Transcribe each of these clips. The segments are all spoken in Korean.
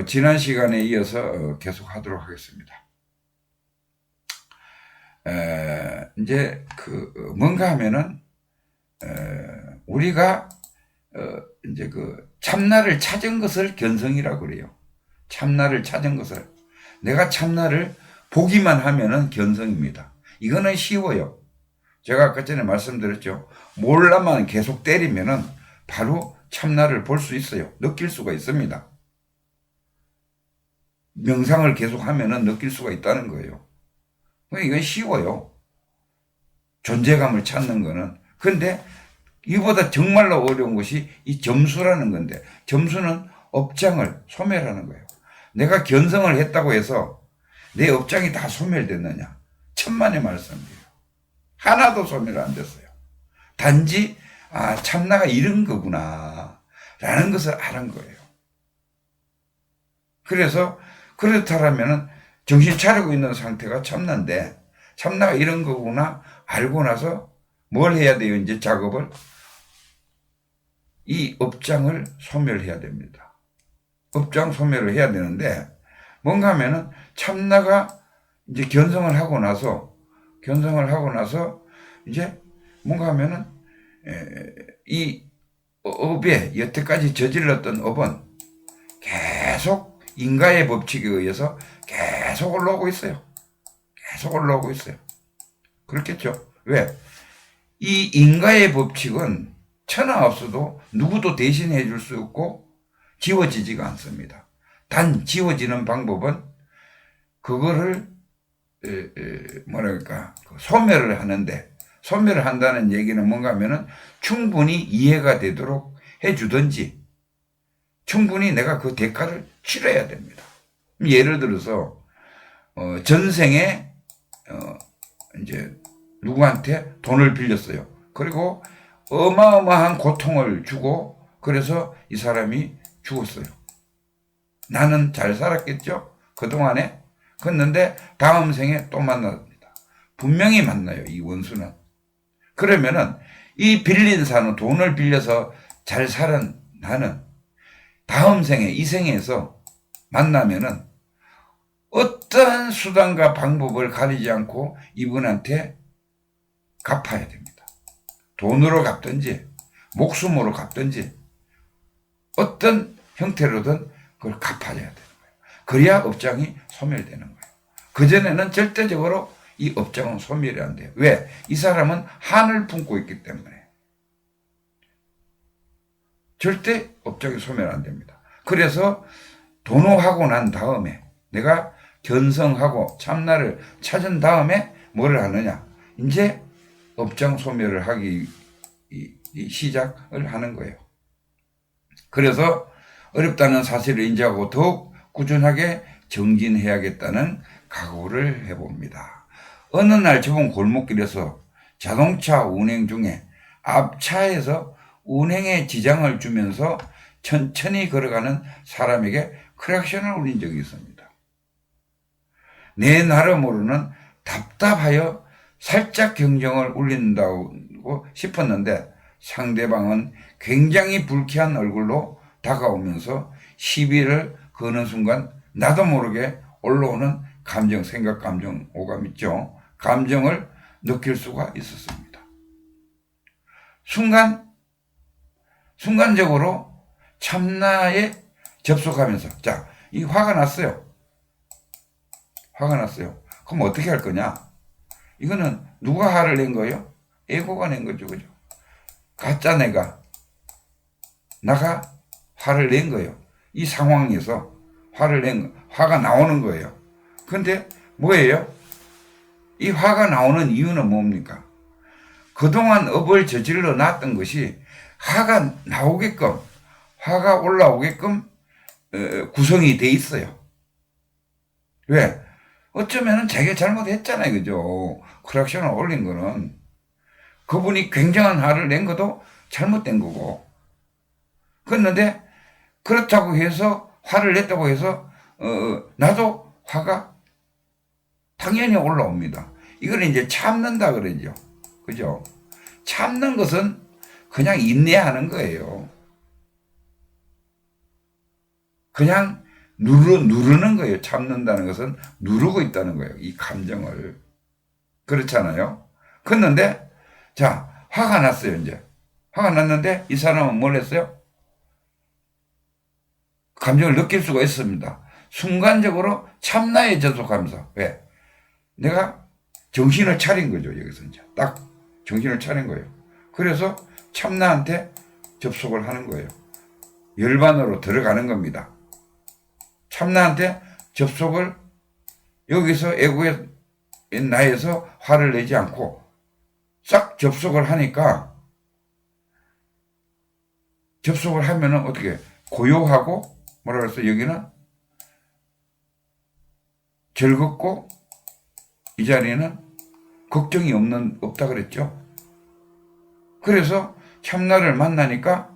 지난 시간에 이어서 계속 하도록 하겠습니다. 이제 뭔가 하면은 우리가 이제 참나를 찾은 것을 견성이라고 그래요. 참나를 찾은 것을, 내가 참나를 보기만 하면은 견성입니다. 이거는 쉬워요. 제가 아까 전에 말씀드렸죠. 몰라만 계속 때리면은 바로 참나를 볼 수 있어요. 느낄 수가 있습니다. 명상을 계속 하면은 느낄 수가 있다는 거예요. 이건 쉬워요. 존재감을 찾는 거는. 근데 이보다 정말로 어려운 것이 이 점수라는 건데, 점수는 업장을 소멸하는 거예요. 내가 견성을 했다고 해서 내 업장이 다 소멸됐느냐? 천만의 말씀이에요. 하나도 소멸 안 됐어요. 단지 참나가 이런 거구나 라는 것을 아는 거예요. 그래서 그렇다라면 정신 차리고 있는 상태가 참나인데, 참나가 이런 거구나 알고 나서 뭘 해야 돼요? 이제 작업을, 이 업장을 소멸해야 됩니다. 업장 소멸을 해야 되는데, 뭔가 하면은 참나가 이제 견성을 하고 나서 이제 뭔가 하면은 이 업에 여태까지 저질렀던 업은 계속 인과의 법칙에 의해서 계속 올라오고 있어요. 계속 올라오고 있어요. 그렇겠죠? 왜? 이 인과의 법칙은 천하 없어도 누구도 대신해 줄 수 없고 지워지지가 않습니다. 단 지워지는 방법은 그거를 뭐랄까 소멸을 하는데, 소멸을 한다는 얘기는 뭔가 하면은 충분히 이해가 되도록 해주든지 충분히 내가 그 대가를 치러야 됩니다. 예를 들어서 전생에 이제 누구한테 돈을 빌렸어요. 그리고 어마어마한 고통을 주고 그래서 이 사람이 죽었어요. 나는 잘 살았겠죠? 그동안에. 그랬는데 다음 생에 또 만납니다. 분명히 만나요, 이 원수는. 그러면은 이 빌린 사는, 돈을 빌려서 잘 살은 나는 다음 생에, 이 생에서 만나면은 어떠한 수단과 방법을 가리지 않고 이분한테 갚아야 됩니다. 돈으로 갚든지 목숨으로 갚든지 어떤 형태로든 그걸 갚아야 되는 거예요. 그래야 업장이 소멸되는 거예요. 그전에는 절대적으로 이 업장은 소멸이 안 돼요. 왜? 이 사람은 한을 품고 있기 때문에. 절대 업장이 소멸 안 됩니다. 그래서 도노하고 난 다음에, 내가 견성하고 참나를 찾은 다음에 뭐를 하느냐? 이제 업장 소멸을 하기 시작을 하는 거예요. 그래서 어렵다는 사실을 인지하고 더욱 꾸준하게 정진해야겠다는 각오를 해봅니다. 어느 날 좁은 골목길에서 자동차 운행 중에 앞차에서 운행에 지장을 주면서 천천히 걸어가는 사람에게 크락션을 울린 적이 있습니다. 내 나름으로는 답답하여 살짝 경정을 울린다고 싶었는데 상대방은 굉장히 불쾌한 얼굴로 다가오면서 시비를 거는 순간 나도 모르게 올라오는 감정, 생각, 감정, 오감 있죠. 감정을 느낄 수가 있었습니다. 순간적으로 참나에 접속하면서, 자, 이 화가 났어요. 화가 났어요. 그럼 어떻게 할 거냐? 이거는 누가 화를 낸 거예요? 에고가 낸 거죠. 그죠? 가짜 나가 화를 낸 거예요. 이 상황에서 화가 나오는 거예요. 근데 뭐예요? 이 화가 나오는 이유는 뭡니까? 그동안 업을 저질러 놨던 것이 화가 나오게끔, 화가 올라오게끔 구성이 돼 있어요. 왜? 어쩌면은 자기가 잘못했잖아요. 그죠? 크락션을 올린 거는. 그분이 굉장한 화를 낸 것도 잘못된 거고. 그런데 그렇다고 해서, 화를 냈다고 해서 나도 화가 당연히 올라옵니다. 이걸 이제 참는다 그러죠. 그죠? 참는 것은 그냥 인내하는 거예요. 그냥 누르는 거예요. 참는다는 것은 누르고 있다는 거예요. 이 감정을. 그렇잖아요. 그런데 자, 화가 났어요. 이제 화가 났는데 이 사람은 뭘 했어요? 감정을 느낄 수가 있습니다. 순간적으로 참나에 접속하면서. 왜? 내가 정신을 차린 거죠. 여기서 이제 딱 정신을 차린 거예요. 그래서 참나한테 접속을 하는 거예요. 열반으로 들어가는 겁니다. 참나한테 접속을 여기서 에고의 나에서 화를 내지 않고 싹 접속을 하니까, 접속을 하면은 어떻게 고요하고 뭐라 그랬어? 여기는 즐겁고 이 자리는 걱정이 없다 그랬죠. 그래서 참나를 만나니까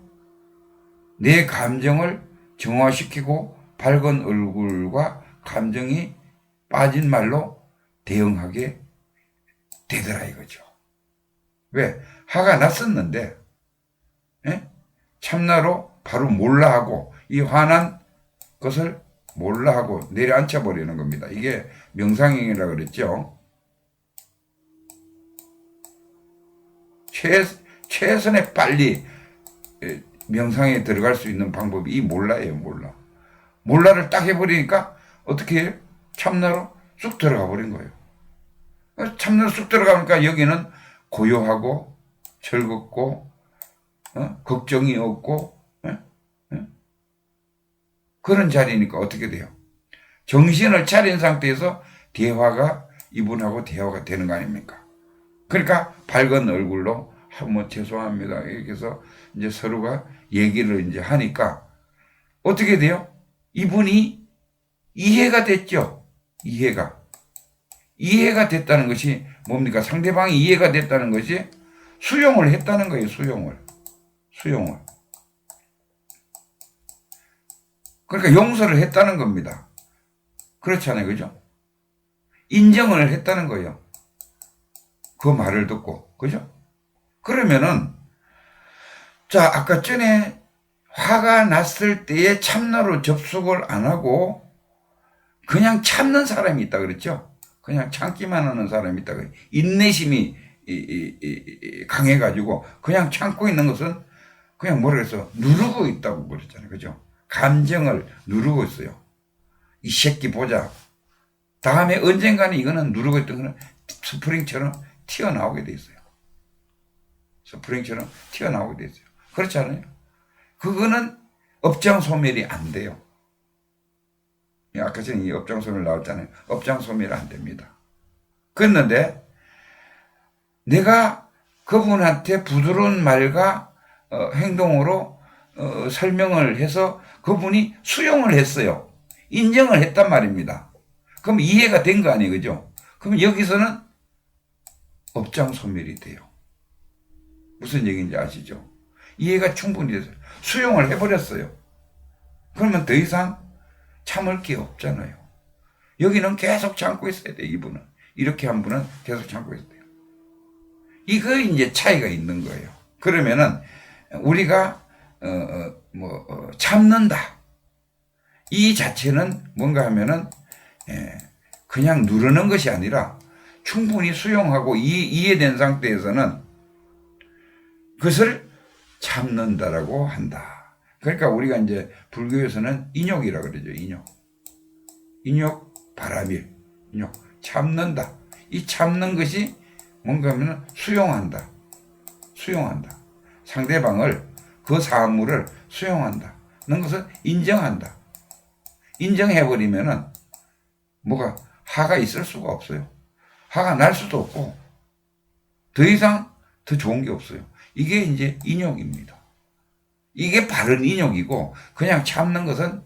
내 감정을 정화시키고 밝은 얼굴과 감정이 빠진 말로 대응하게 되더라 이거죠. 왜? 화가 났었는데 참나로 바로 몰라하고 이 화난 것을 몰라하고 내려앉혀 버리는 겁니다. 이게 명상행위라고 그랬죠. 최선의 빨리 명상에 들어갈 수 있는 방법이 이 몰라예요. 몰라를 딱 해버리니까 어떻게 해요? 참나로 쑥 들어가 버린 거예요. 참나로 쑥 들어가니까 여기는 고요하고 즐겁고 걱정이 없고 그런 자리니까 어떻게 돼요? 정신을 차린 상태에서 대화가 이분하고 대화가 되는 거 아닙니까? 그러니까 밝은 얼굴로 뭐 죄송합니다 이렇게 해서 이제 서로가 얘기를 이제 하니까 어떻게 돼요? 이분이 이해가 됐죠. 이해가 됐다는 것이 뭡니까? 상대방이 이해가 됐다는 것이 수용을 했다는 거예요. 수용을. 그러니까 용서를 했다는 겁니다. 그렇잖아요. 그죠? 인정을 했다는 거예요. 그 말을 듣고. 그죠? 그러면은, 자, 아까 전에 화가 났을 때에 참나로 접속을 안 하고 그냥 참는 사람이 있다 그랬죠? 그냥 참기만 하는 사람이 있다 그랬죠? 인내심이 강해가지고 그냥 참고 있는 것은 그냥 뭐라 그래서 누르고 있다고 그랬잖아요. 그죠? 감정을 누르고 있어요. 이 새끼 보자. 다음에 언젠가는 이거는 누르고 있던 거는 스프링처럼 튀어나오게 돼 있어요. 스프링처럼 튀어나오게 돼 있어요. 그렇지 않아요? 그거는 업장 소멸이 안 돼요. 아까 전에 이 업장 소멸 나왔잖아요. 업장 소멸이 안 됩니다. 그랬는데 내가 그분한테 부드러운 말과 행동으로 설명을 해서 그분이 수용을 했어요. 인정을 했단 말입니다. 그럼 이해가 된 거 아니에요. 그죠? 그럼 여기서는 업장 소멸이 돼요. 무슨 얘기인지 아시죠? 이해가 충분히 됐어요. 수용을 해버렸어요. 그러면 더 이상 참을 게 없잖아요. 여기는 계속 참고 있어야 돼요. 이분은. 이렇게 한 분은 계속 참고 있어야 돼요. 이거 이제 차이가 있는 거예요. 그러면은 우리가 참는다. 이 자체는 뭔가 하면은 그냥 누르는 것이 아니라 충분히 수용하고 이해된 상태에서는 그것을 참는다라고 한다. 그러니까 우리가 이제 불교에서는 인욕이라 그러죠. 인욕 바라밀. 참는다. 이 참는 것이 뭔가 하면 수용한다. 상대방을 그 사물을 수용한다. 는 것을 인정한다. 인정해버리면은 뭐가 화가 있을 수가 없어요. 화가 날 수도 없고 더 이상 더 좋은 게 없어요. 이게 이제 인욕입니다. 이게 바른 인욕이고 그냥 참는 것은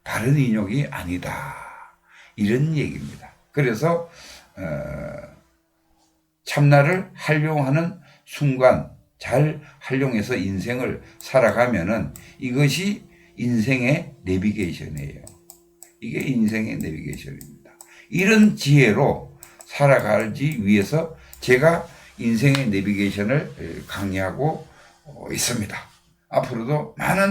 바른 인욕이 아니다. 이런 얘기입니다. 그래서 참나를 활용하는 순간 잘 활용해서 인생을 살아가면은 이것이 인생의 내비게이션이에요. 이게 인생의 내비게이션입니다. 이런 지혜로 살아가기 위해서 제가 인생의 내비게이션을 강의하고 있습니다. 앞으로도 많은